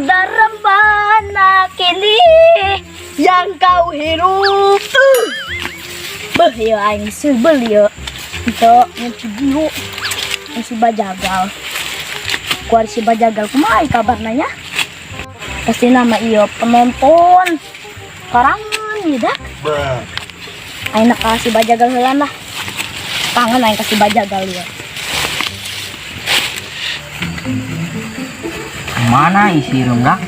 darambana kini yang kau hirup. Ya aing sebel ya. Itu yang video si Bajagal. Kuar si Bajagal kumaha kabarnya? Pasti nama iyo penonton. Karangan ya dah. Aing nak kasih Bajagal heula lah. Tangan aing kasih Bajagal ya. Mana isi rendah?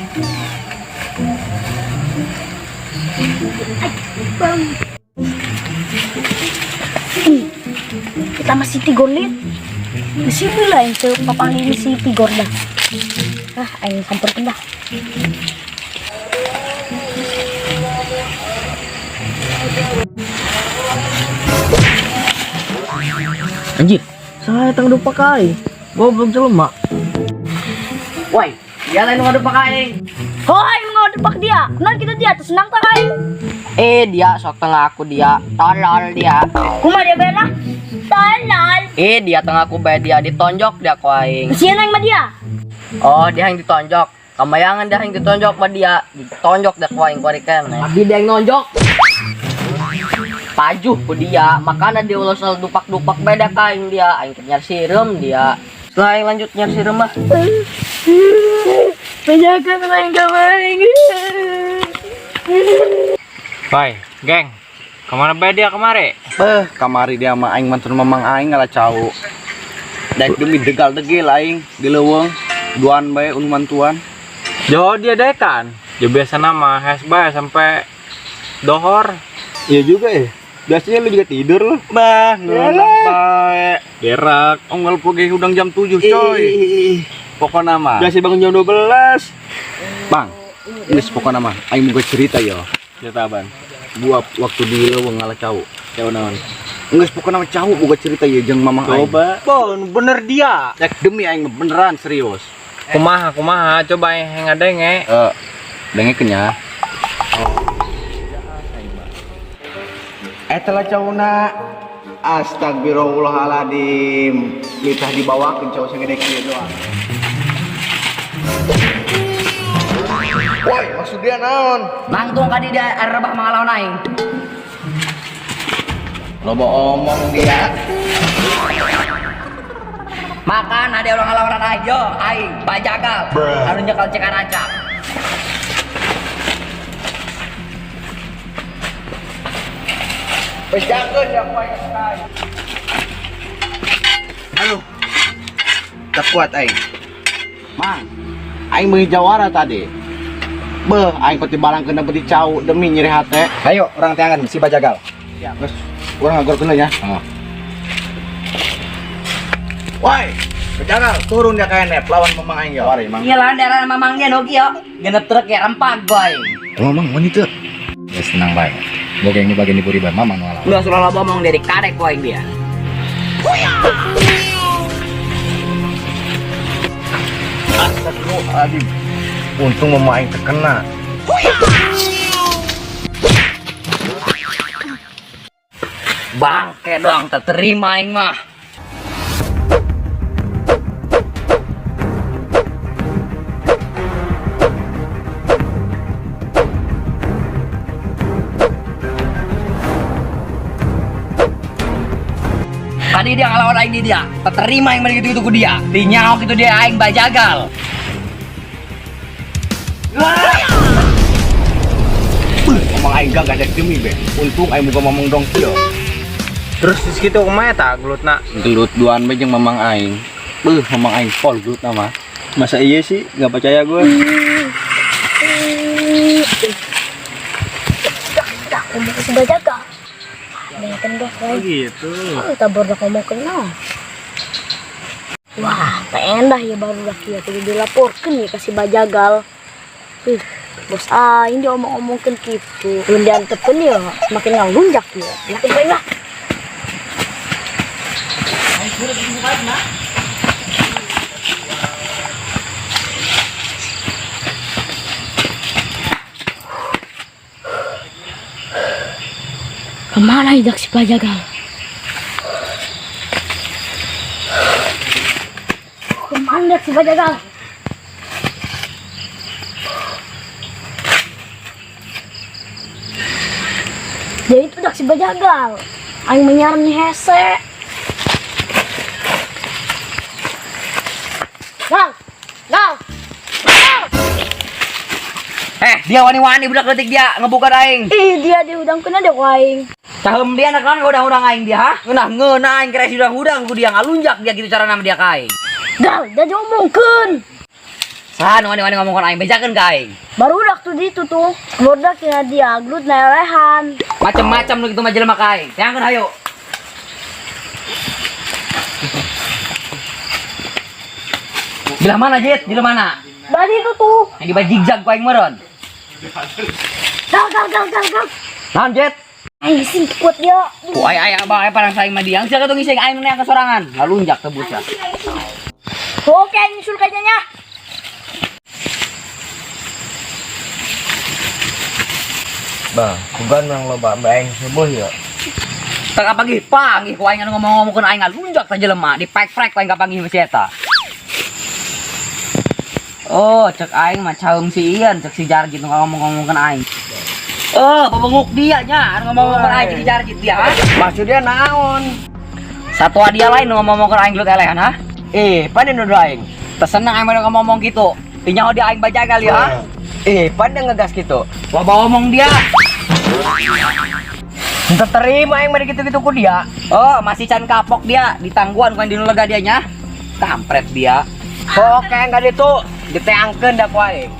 Kita masih tigor liat. Di sini lah yang papangin si tigor dah. Aing samperin dah. Anjir, saya tang lupa kai. Goblok jelema. Woi, dia lain ngadu pakai. Hoi, mau depak dia. Kenal kita dia, tuh senang tak aing. Dia sok tengah aku dia. Tolol dia. Kumaha dia bela? Tolol. Dia tengah aku bae dia ditonjok dia ku aing. Siapa yang sama dia? Oh, dia yang ditonjok. Kamayangan dia yang ditonjok sama dia. Ditonjok dia ku aing koreken. Abi dia yang nonjok. Pajuh ku dia. Makanya dia ulah dupak-dupak beda kain dia. Aing nyar sireum dia. Setelah aing lanjut nyar sireum mah. Penjaga main kemarin. Hai, geng. Kemana bae dia kemari? Kamari dia sama aing mantan mamang aing ngalah cau. Daek demi degal-degil aing di leuweung. Duan bae un mantuan. Jauh dia dekan. Ya biasa nama hes bae sampai dohor. Iya juga ya. Biasanya lu juga tidur lu. Bah, ngeunah bae. Gerak. Onggal poge udang jam 7 coy. Pokoknya mah. Biasa bangun jam 12. Bang, geus pokoknya mah aing mau cerita ya. Cerita ban. Gua waktu di leuweung ngalah cau. Cau naon? Geus pokoknya mah cau boga cerita ya jeung mamang aing. Coba. Bon, bener dia. Dek demi aing beneran serius. Kumaha, coba yang ngadenge. Dengekeun ya. Telah cauna astagfirullahaladzim litah dibawakeun cau segede kieu doang. Woi, maksud dia naon? Langtung ka dia rebah mangalawan aing. Loba omong dia. Makan ada orang ngalawan aja, aing Bajagal. Anu nyekal Cikaraca. Pejakeun ya poe sekali. Halo. Tak kuat aing. Mang, aing meuli jawara tadi. Beuh, aing pati balang kena beti cau demi nyeri hate. Ayo, orang tiangan si Bajagal. Ya, geus. Urang ngagor kena ya. Woi, Bajagal, turun dia ka enep lawan mamang aing ya. Wari, Mang. Iya lah daerah mamang dia nog ieu. Genep truk ya rempag boy. Mamang, wanita. Ya senang baik. Boga yang bagian diburi bae mamang walau. Udah suruh lo ngomong dari karek boy dia. Astagfirullahaladzim. Untung mamang aing terkena. Bangke doang terterima aing mah. Tadi dia ngelawan aing di dia, terterima yang begitu itu ku dia. Dinyaok itu dia aing Bajagal. Mamang aing gak ada demi be. Untung aing muga mamang dong kieu. Terus di situ kumaha tak gelutna? Gelut duan be jeung mamang aing. Mamang aing pol gelut nama. Masa iya sih? Gak percaya gue. Dah, ngomong ke si Bajagal. Dengarkan dah, Oh gitu. tabur dah ngomong kenal. Wah, pengen dah ya baru dah kia tuh dilaporkan ya kasih Bajagal. Bos aing dia omong-omongkan gitu. Belum diantepkan ya, semakin ngalunjak ya. Yakin baik lah. Kemana hidak si Bajagal? Kemana hidak si Bajagal? Dia itu dak si bajagal. Aing menyaran ni hese. Gal. Gal. Gal. Dia wani-wani budak letik dia ngebuka aing. Ih, dia diudang kena deh ku aing. Cahem dia nak kan udang-udang aing dia ha. Ngeunah aing kira udang-udang ku dia ngalunjak dia gitu cara nama dia ka aing. Gal, dia diomongkeun. Saha nu wani-wani ngomongkeun aing bejakeun ka aing. Baru udah tuh di itu tuh. Budak kena dia glut na lehan. Macam-macam nu kitu mah jelema ka aing. Teangkeun hayu. Bilah mana Jet? Bilah mana? Dari itu tuh. Yang di zigzag ku aing meureun. Gal. Naon Jet? Aing sing kuat dia. Ku ay abang ay parang saing mah diang. Siapa tuh ngising aing neang ke sorangan. Ngalunjak ke busa. Oke, nyusul kayaknya. Bang, bukan yang loba aing subuh ya. Tengah pagi panggih ku aing ngomong-ngomongkeun aing ngalunjak ka jelema di pek-pek ku aing kapanggih mah si eta. Oh, cek aing mah caum si Ian, cek si Jarjit nu ngomong-ngomongkeun aing. Pabenguk dia nya ngomong-ngomongkeun aing si Jarjit dia ha. Maksudnya naon? Satwa dia lain nu ngomong-ngomongkeun aing gelut elehan ha. Pandai nu aing. Tersenang aing mah ngomong gitu. Tinyaho dia aing bajagal ya ha. Pandai ngegas gitu. Wah bawa ngomong dia. Entah terima aing mah gitu-gitu ku dia. Oh, masih can kapok dia di tangguan kan di lega dia nya. Kampret dia. Oke, enggak itu diteangkeun da ku aing.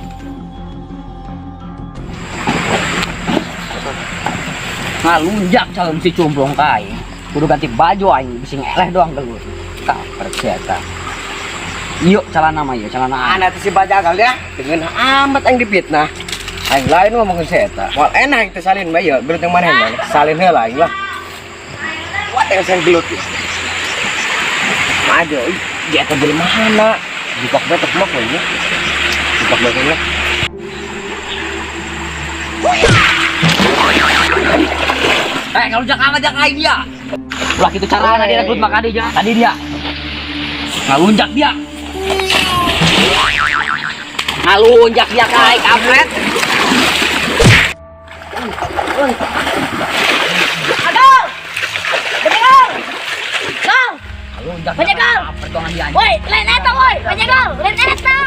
Ngalunjak calon si cumplong ka aing. Kudu ganti baju aing bising eleh doang gelut. Kampret si eta. Yuk celana mah yuk celana. Anak si bajagal ya, dengan amat aing dipitnah. Aing lain ngomongin si eta. Wal enak yang tersalin mah ya, belut yang mana yang salin heula aing lah. Wat yang saya gelut. Maju, dia eta jelema hana. Dipok betok mah we nya. Dipok betok lah. Ngalunjak amat jak aing dia. Ulah kitu carana dia gelut maka dia tadi dia. Ngalunjak dia. Ngalunjak dia ka aing kampret. Gal. Bajagal. Gal. Ngalunjak Bajagal. pertongan dia. Woi, lain eta woi. Bajagal, lain eta.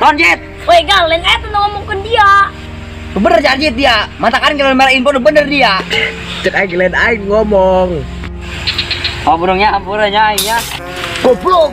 Lonjet. Woi, Gal, lain eta nu ngomongkeun dia. Bener Jarjit dia. Mata kan kalau merah info bener dia. Cek aing lain aing ngomong. Oh burungnya aing ya. Goblok.